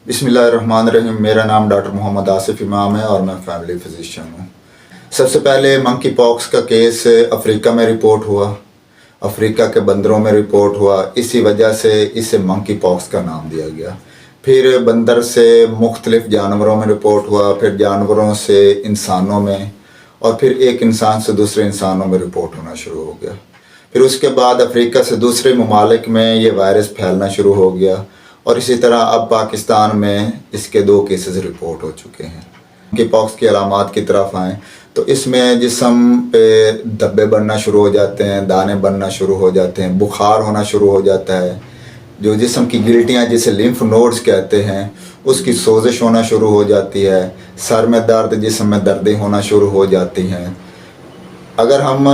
बिस्मिल्लाहिर्रहमानिर्रहीम। मेरा नाम डॉक्टर मोहम्मद आसिफ इमाम है और मैं फैमिली फिजिशियन हूँ। सबसे पहले मंकी पॉक्स का केस अफ्रीका में रिपोर्ट हुआ, अफ्रीका के बंदरों में रिपोर्ट हुआ। इसी वजह से इसे मंकी पॉक्स का नाम दिया गया। फिर बंदर से मुख्तलिफ जानवरों में रिपोर्ट हुआ, फिर जानवरों से इंसानों में, और फिर एक इंसान से दूसरे इंसानों में रिपोर्ट होना शुरू हो गया। फिर उसके बाद अफ्रीका से दूसरे ममालिक में ये वायरस फैलना शुरू हो गया और इसी तरह अब पाकिस्तान में इसके 2 केसेस रिपोर्ट हो चुके हैं। मंकी पॉक्स की अलामात की तरफ आएँ तो इसमें जिस्म पे धब्बे बनना शुरू हो जाते हैं, दाने बनना शुरू हो जाते हैं, बुखार होना शुरू हो जाता है, जो जिस्म की गिल्टियाँ जिसे लिम्फ नोड्स कहते हैं उसकी सोजिश होना शुरू हो जाती है, सर में दर्द, जिस्म में दर्दें होना शुरू हो जाती हैं। अगर हम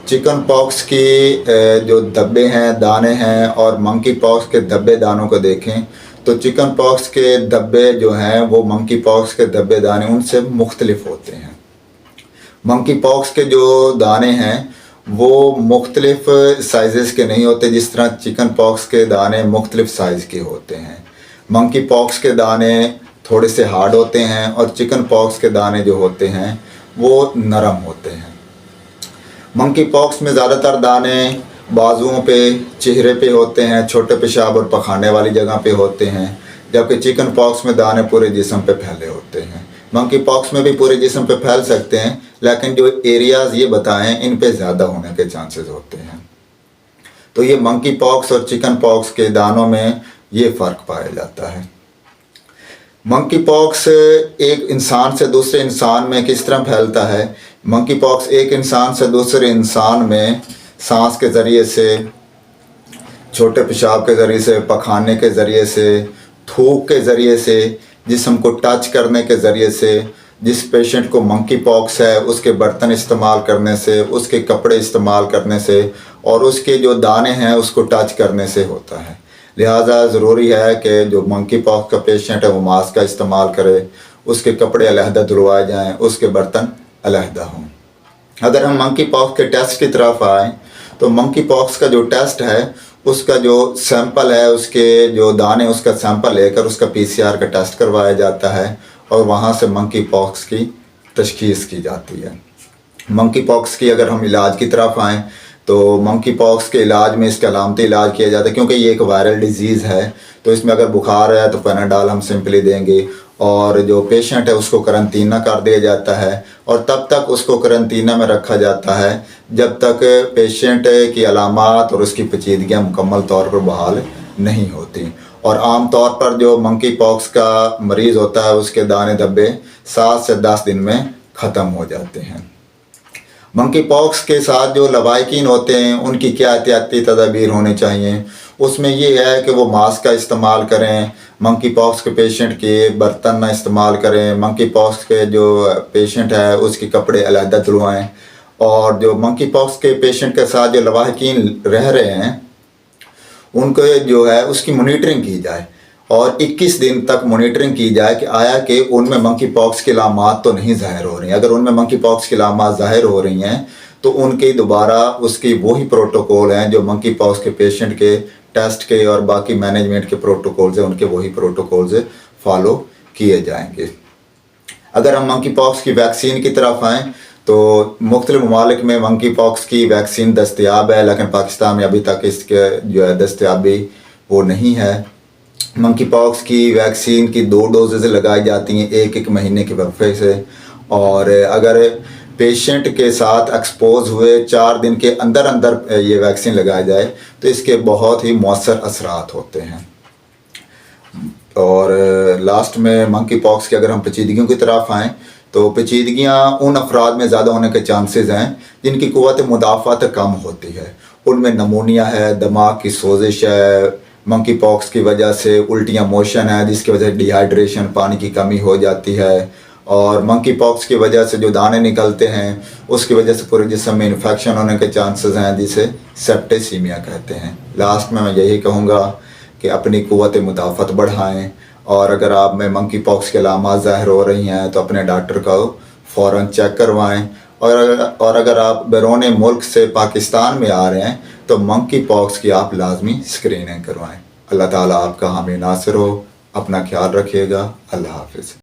चिकन पॉक्स की जो धब्बे हैं, दाने हैं और मंकी पॉक्स के धब्बे दानों को देखें तो चिकन पॉक्स के धब्बे जो हैं वो मंकी पॉक्स के धब्बे दाने उनसे मुख्तलिफ होते हैं। मंकी पॉक्स के जो दाने हैं वो मुख्तलिफ साइज़ के नहीं होते, जिस तरह चिकन पॉक्स के दाने मुख्तलिफ साइज़ के होते हैं। मंकी पॉक्स के दाने थोड़े से हार्ड होते हैं और चिकन पॉक्स के दाने जो होते हैं वो नरम होते हैं। मंकी पॉक्स में ज़्यादातर दाने बाजुओं पे, चेहरे पे होते हैं, छोटे पेशाब और पखाने वाली जगह पे होते हैं, जबकि चिकन पॉक्स में दाने पूरे जिस्म पे फैले होते हैं। मंकी पॉक्स में भी पूरे जिस्म पे फैल सकते हैं, लेकिन जो एरियाज़ ये बताएं इन पे ज़्यादा होने के चांसेस होते हैं। तो ये मंकी पॉक्स और चिकन पॉक्स के दानों में ये फ़र्क पाया जाता है। मंकी पॉक्स एक इंसान से दूसरे इंसान में किस तरह फैलता है? मंकी पॉक्स एक इंसान से दूसरे इंसान में सांस के ज़रिए से, छोटे पेशाब के ज़रिए से, पखाने के ज़रिए से, थूक के ज़रिए से, जिस्म को टच करने के ज़रिए से, जिस पेशेंट को मंकी पॉक्स है उसके बर्तन इस्तेमाल करने से, उसके कपड़े इस्तेमाल करने से और उसके जो दाने हैं उसको टच करने से होता है। लिहाजा ज़रूरी है कि जो मंकी पॉक्स का पेशेंट है वो मास्क का इस्तेमाल करे, उसके कपड़े अलहदा धुलवाए जाएँ, उसके बर्तन अलहदा हों। अगर हम मंकी पॉक्स के टेस्ट की तरफ आएँ तो मंकी पॉक्स का जो टेस्ट है उसका जो सैंपल है, उसके जो दाने, उसका सैंपल लेकर उसका PCR का टेस्ट करवाया जाता है और वहाँ से मंकी पॉक्स की तशख़ीस की जाती है। मंकी पॉक्स की अगर हम इलाज की तरफ आएँ तो मंकी पॉक्स के इलाज में इसका अलामती इलाज किया जाता है, क्योंकि ये एक वायरल डिज़ीज़ है। तो इसमें अगर बुखार है तो पैनाडॉल हम सिंपली देंगे और जो पेशेंट है उसको करंटीना कर दिया जाता है और तब तक उसको करंटीना में रखा जाता है जब तक पेशेंट की अलामात और उसकी पेचीदगियाँ मुकम्मल तौर पर बहाल नहीं होती। और आम तौर पर जो मंकी पॉक्स का मरीज़ होता है उसके दाने धब्बे 7 से 10 दिन में ख़त्म हो जाते हैं। मंकी पॉक्स के साथ जो लवाहिकीन होते हैं उनकी क्या एहतियाती तदाबीर होनी चाहिए? उसमें ये है कि वो मास्क का इस्तेमाल करें, मंकी पॉक्स के पेशेंट के बर्तन ना इस्तेमाल करें, मंकी पॉक्स के जो पेशेंट है उसके कपड़े अलहदा धुलवाएँ और जो मंकी पॉक्स के पेशेंट के साथ जो लवाहिकीन रह रहे हैं उनको जो है उसकी मॉनिटरिंग की जाए और 21 दिन तक मॉनिटरिंग की जाए कि आया कि उनमें मंकी पॉक्स की अलामात तो नहीं ज़ाहिर हो रही हैं। अगर उनमें मंकी पॉक्स की अलामात ज़ाहिर हो रही हैं तो उनके दोबारा उसकी वही प्रोटोकॉल हैं जो मंकी पॉक्स के पेशेंट के टेस्ट के और बाकी मैनेजमेंट के प्रोटोकॉल्स हैं, उनके वही प्रोटोकॉल्स फॉलो किए जाएंगे। अगर हम मंकी पॉक्स की वैक्सीन की तरफ आएँ तो मुख्तलिफ ममालिक में मंकी पॉक्स की वैक्सीन दस्तयाब है, लेकिन पाकिस्तान में अभी तक इसके जो है दस्तयाबी वो नहीं है। मंकी पॉक्स की वैक्सीन की 2 डोजेज़ लगाई जाती हैं 1-1 महीने के वक्फे से, और अगर पेशेंट के साथ एक्सपोज हुए 4 दिन के अंदर अंदर ये वैक्सीन लगाई जाए तो इसके बहुत ही मौसर असरात होते हैं। और लास्ट में मंकी पॉक्स की अगर हम पेचीदगियों की तरफ आएँ तो पेचीदगियाँ उन अफराद में ज़्यादा होने के चांसेस हैं जिनकी क़ुव्वत मुदाफ़अत कम होती है। उनमें नमूनिया है, दिमाग की सोजिश है, मंकी पॉक्स की वजह से उल्टियाँ मोशन है जिसकी वजह से डिहाइड्रेशन, पानी की कमी हो जाती है, और मंकी पॉक्स की वजह से जो दाने निकलते हैं उसकी वजह से पूरे जिस्म में इन्फेक्शन होने के चांसेस हैं जिसे सेप्टिसीमिया कहते हैं। लास्ट में मैं यही कहूँगा कि अपनी क़ुव्वत मुदाफ़अत बढ़ाएँ और अगर आप में मंकी पॉक्स के अलामात ज़ाहिर हो रही हैं तो अपने डॉक्टर को फ़ौरन चेक करवाएं, और अगर आप बैरून मुल्क से पाकिस्तान में आ रहे हैं तो मंकी पॉक्स की आप लाजमी स्क्रीनिंग करवाएं। अल्लाह ताला आपका हामी नासिर हो। अपना ख्याल रखिएगा। अल्लाह हाफिज़।